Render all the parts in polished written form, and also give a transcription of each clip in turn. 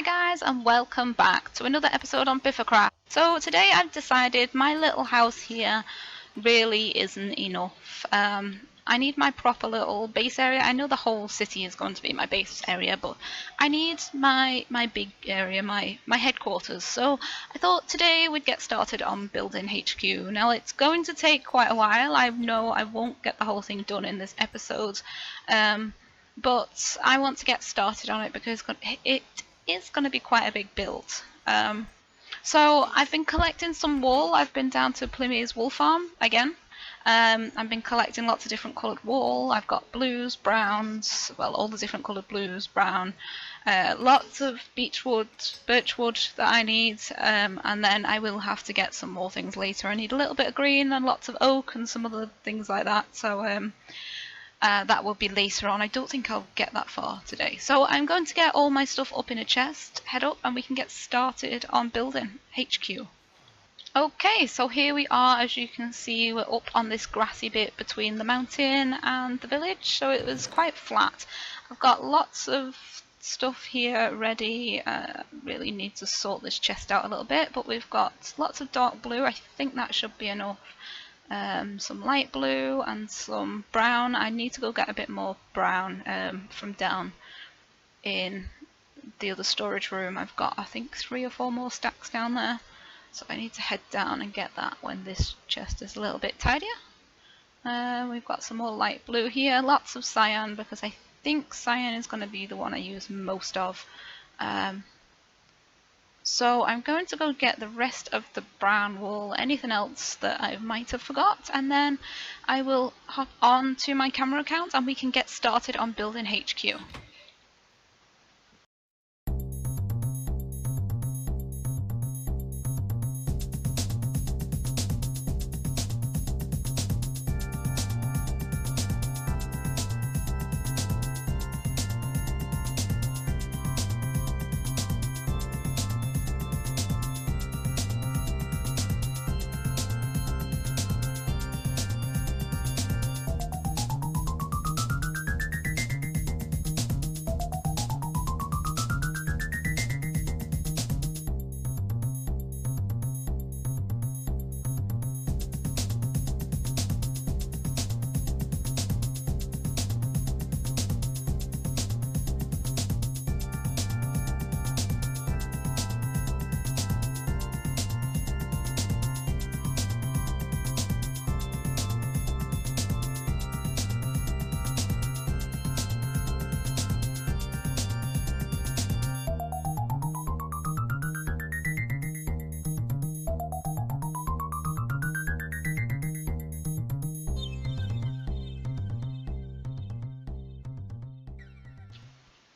guys, and welcome back to another episode on Biffacraft. So today I've decided my little house here really isn't enough. I need my proper little base area. I know the whole city is going to be my base area, but I need my big area, my headquarters. So I thought today we'd get started on building HQ. Now it's going to take quite a while. I know I won't get the whole thing done in this episode. But I want to get started on it because it is going to be quite a big build. So I've been collecting some wool. I've been down to Plymouth's wool farm again. I've been collecting lots of different coloured wool. I've got blues, browns, well, all the different coloured blues, brown, lots of birchwood that I need, and then I will have to get some more things later. I need a little bit of green and lots of oak and some other things like that. So that will be later on. I don't think I'll get that far today. So I'm going to get all my stuff up in a chest, head up, and we can get started on building HQ. Okay, so here we are. As you can see, we're up on this grassy bit between the mountain and the village, so it was quite flat. I've got lots of stuff here ready. Really need to sort this chest out a little bit, but we've got lots of dark blue. I think that should be enough. Some light blue and some brown. I need to go get a bit more brown from down in the other storage room. I've got, I think, 3 or 4 more stacks down there, so I need to head down and get that when this chest is a little bit tidier. We've got some more light blue here, lots of cyan, because I think cyan is going to be the one I use most of. So I'm going to go get the rest of the brown wool, anything else that I might have forgot, and then I will hop on to my camera account and we can get started on building HQ.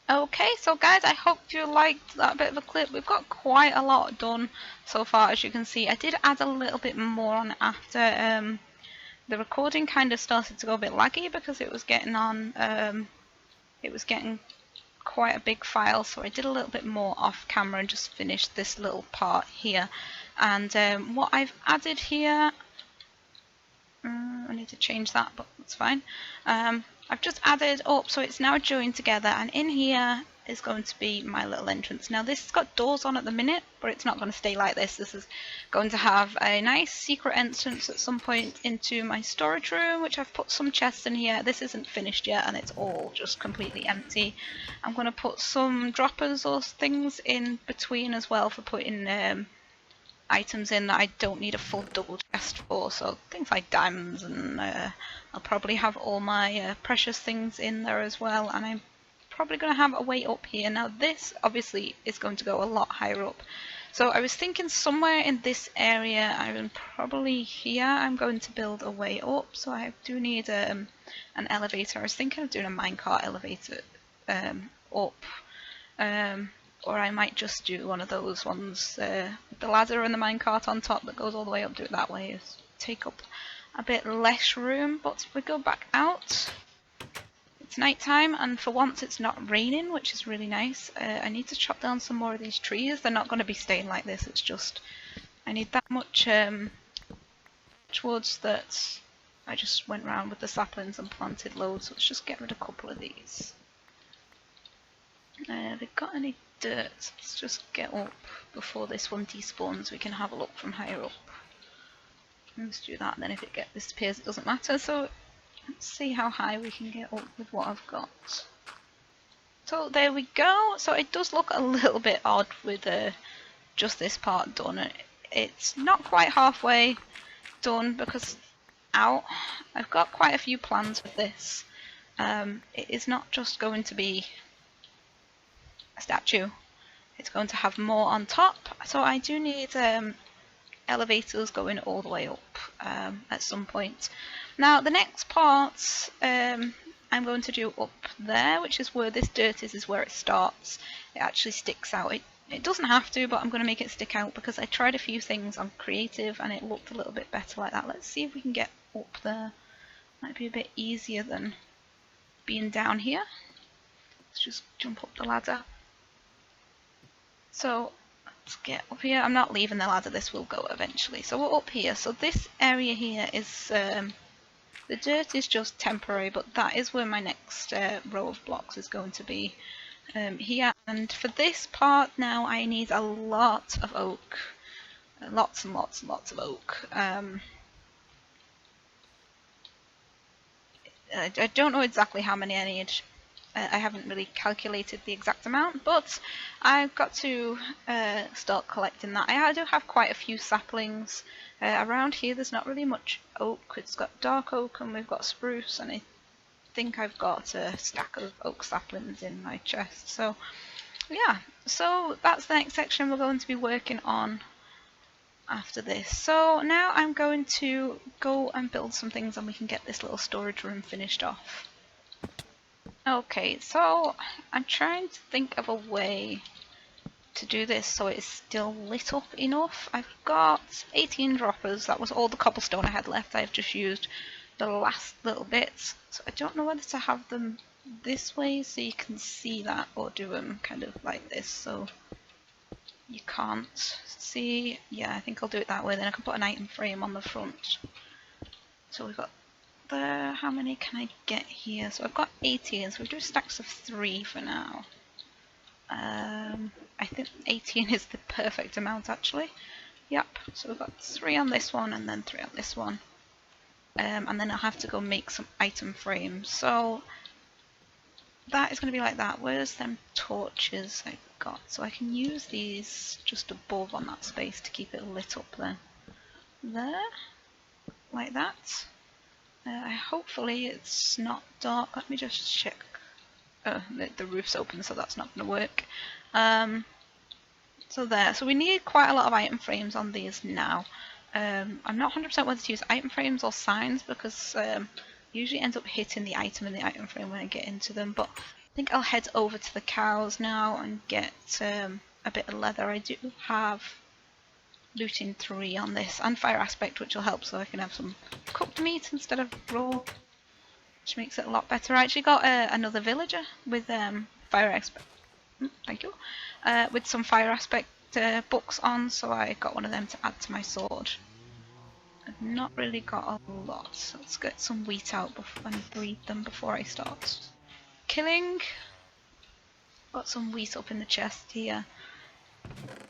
Okay, so guys, I hope you liked that bit of a clip. We've got quite a lot done so far, as you can see. I did add a little bit more on after the recording kind of started to go a bit laggy because it was getting on, it was getting quite a big file, so I did a little bit more off camera and just finished this little part here. And what I've added here, I need to change that, but that's fine. I've just added up, so it's now joined together, and in here is going to be my little entrance. Now this has got doors on at the minute, but it's not going to stay like this. This is going to have a nice secret entrance at some point into my storage room, which I've put some chests in here. This isn't finished yet, and it's all just completely empty. I'm going to put some droppers or things in between as well for putting items in that I don't need a full double chest for, so things like diamonds, and I'll probably have all my precious things in there as well, and I'm probably going to have a way up here. Now this obviously is going to go a lot higher up, so I was thinking somewhere in this area, and probably here, I'm going to build a way up, so I do need an elevator. I was thinking of doing a minecart elevator up. Or I might just do one of those ones, the ladder and the minecart on top that goes all the way up. Do it that way. It's take up a bit less room. But if we go back out, it's night time, and for once it's not raining, which is really nice. I need to chop down some more of these trees. They're not going to be staying like this. It's just I need that much woods that I just went around with the saplings and planted loads. So let's just get rid of a couple of these. Have we got any dirt? Let's just get up before this one despawns. We can have a look from higher up. Let's do that, and then if it disappears it doesn't matter. So let's see how high we can get up with what I've got. So there we go. So it does look a little bit odd with just this part done. It's not quite halfway done because I've got quite a few plans with this. It is not just going to be a statue. It's going to have more on top. So I do need elevators going all the way up at some point. Now the next part I'm going to do up there, which is where this dirt is where it starts. It actually sticks out. It doesn't have to, but I'm going to make it stick out because I tried a few things on creative and it looked a little bit better like that. Let's see if we can get up there. Might be a bit easier than being down here. Let's just jump up the ladder. So let's get up here. I'm not leaving the ladder, this will go eventually. So we're up here. So this area here is, the dirt is just temporary, but that is where my next row of blocks is going to be here. And for this part now I need a lot of oak. Lots and lots and lots of oak. I don't know exactly how many I need. I haven't really calculated the exact amount, but I've got to start collecting that. I do have quite a few saplings. Around here there's not really much oak. It's got dark oak and we've got spruce, and I think I've got a stack of oak saplings in my chest. So yeah, so that's the next section we're going to be working on after this. So now I'm going to go and build some things and we can get this little storage room finished off. Okay, so I'm trying to think of a way to do this so it's still lit up enough. I've got 18 droppers. That was all the cobblestone I had left. I've just used the last little bits. So I don't know whether to have them this way so you can see that, or do them kind of like this so you can't see. Yeah, I think I'll do it that way. Then I can put an item frame on the front. So we've got there. How many can I get here? So I've got 18, so we'll do stacks of 3 for now. I think 18 is the perfect amount actually. Yep, so we've got 3 on this one and then 3 on this one. And then I'll have to go make some item frames. So that is going to be like that. Where's them torches I've got? So I can use these just above on that space to keep it lit up then. There, like that. Hopefully it's not dark. Let me just check. Oh, the roof's open, so that's not going to work. So there. So we need quite a lot of item frames on these now. I'm not 100% whether to use item frames or signs because usually ends up hitting the item in the item frame when I get into them. But I think I'll head over to the cows now and get a bit of leather. I do have looting 3 on this and fire aspect, which will help so I can have some cooked meat instead of raw, which makes it a lot better. I actually got another villager with fire aspect. Thank you. With some fire aspect books on, so I got one of them to add to my sword. I've not really got a lot, so let's get some wheat out and breed them before I start killing. Got some wheat up in the chest here.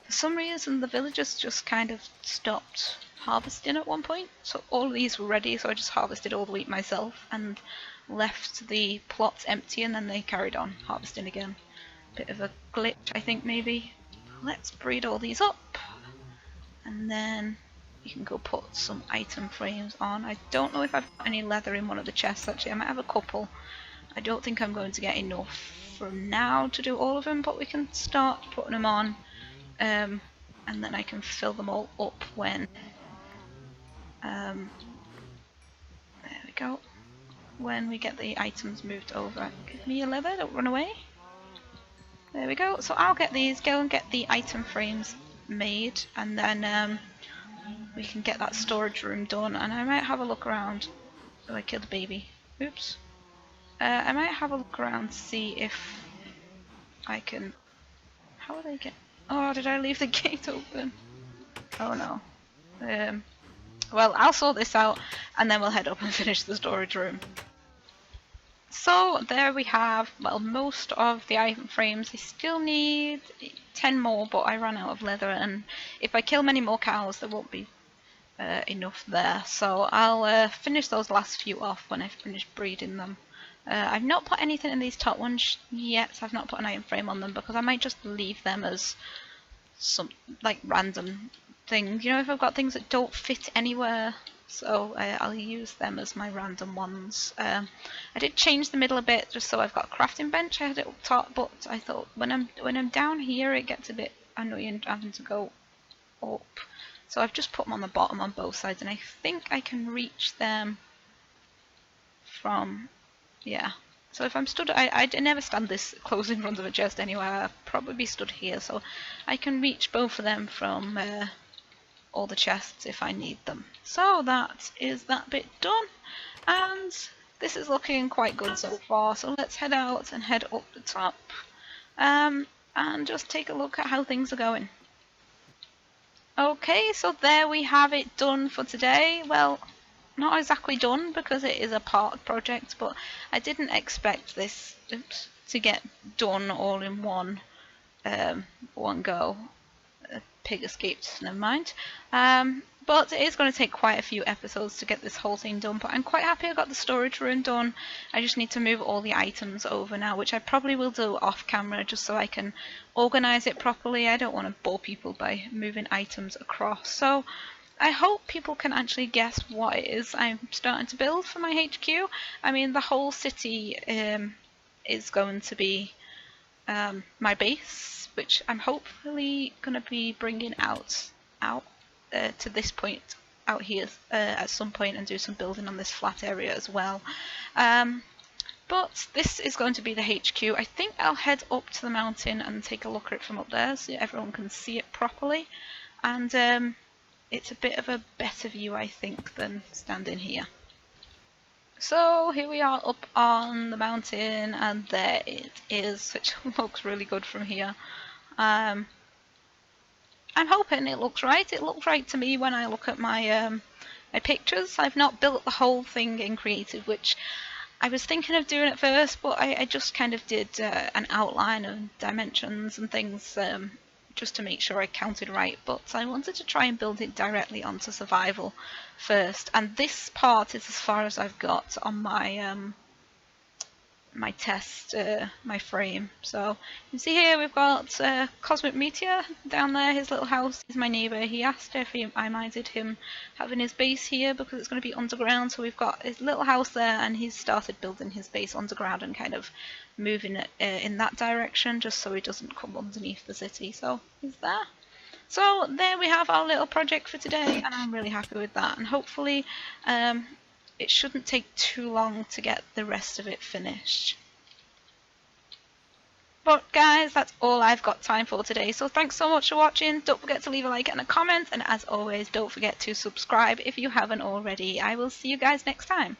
For some reason the villagers just kind of stopped harvesting at one point, so all of these were ready, so I just harvested all the wheat myself and left the plots empty, and then they carried on harvesting again. Bit of a glitch I think maybe. Let's breed all these up and then you can go put some item frames on. I don't know if I've got any leather in one of the chests actually. I might have a couple. I don't think I'm going to get enough for now to do all of them, but we can start putting them on. And then I can fill them all up when there we go, when we get the items moved over. Give me your leather, don't run away. There we go. So I'll get these, go and get the item frames made, and then we can get that storage room done. And I might have a look around. Oh, I killed the baby. Oops. I might have a look around to see if I can. How would I get? Oh, did I leave the gate open? Oh no. Well, I'll sort this out and then we'll head up and finish the storage room. So there we have, well, most of the item frames. I still need 10 more, but I ran out of leather, and if I kill many more cows there won't be enough there. So I'll finish those last few off when I finish breeding them. I've not put anything in these top ones yet, so I've not put an item frame on them because I might just leave them as some like random things. You know, if I've got things that don't fit anywhere, so I'll use them as my random ones. I did change the middle a bit just so I've got a crafting bench. I had it up top, but I thought when I'm down here it gets a bit annoying having to go up. So I've just put them on the bottom on both sides, and I think I can reach them from, yeah. So if I'm stood, I never stand this close in front of a chest anywhere. I'll probably be stood here, so I can reach both of them from all the chests if I need them. So that is that bit done, and this is looking quite good so far. So let's head out and head up the top, and just take a look at how things are going. Okay, so there we have it done for today. Well, not exactly done because it is a part project, but I didn't expect this to get done all in one go. Pig escaped, never mind. But it is going to take quite a few episodes to get this whole thing done, but I'm quite happy I got the storage room done. I just need to move all the items over now, which I probably will do off camera just so I can organise it properly. I don't want to bore people by moving items across. So I hope people can actually guess what it is I'm starting to build for my HQ. I mean, the whole city is going to be my base, which I'm hopefully going to be bringing out to this point out here at some point and do some building on this flat area as well. But this is going to be the HQ. I think I'll head up to the mountain and take a look at it from up there so everyone can see it properly, and it's a bit of a better view, I think, than standing here. So here we are up on the mountain, and there it is, which looks really good from here. I'm hoping it looks right. It looks right to me when I look at my my pictures. I've not built the whole thing in creative, which I was thinking of doing at first, but I just kind of did an outline of dimensions and things just to make sure I counted right. But I wanted to try and build it directly onto survival first, and this part is as far as I've got on my my test, my frame. So you can see here we've got Cosmic Meteor down there. His little house is my neighbour. He asked if I minded him having his base here because it's going to be underground. So we've got his little house there, and he's started building his base underground and kind of moving it in that direction just so he doesn't come underneath the city. So he's there. So there we have our little project for today, and I'm really happy with that, and hopefully it shouldn't take too long to get the rest of it finished. But guys, that's all I've got time for today, so thanks so much for watching. Don't forget to leave a like and a comment, and as always, don't forget to subscribe if you haven't already. I will see you guys next time.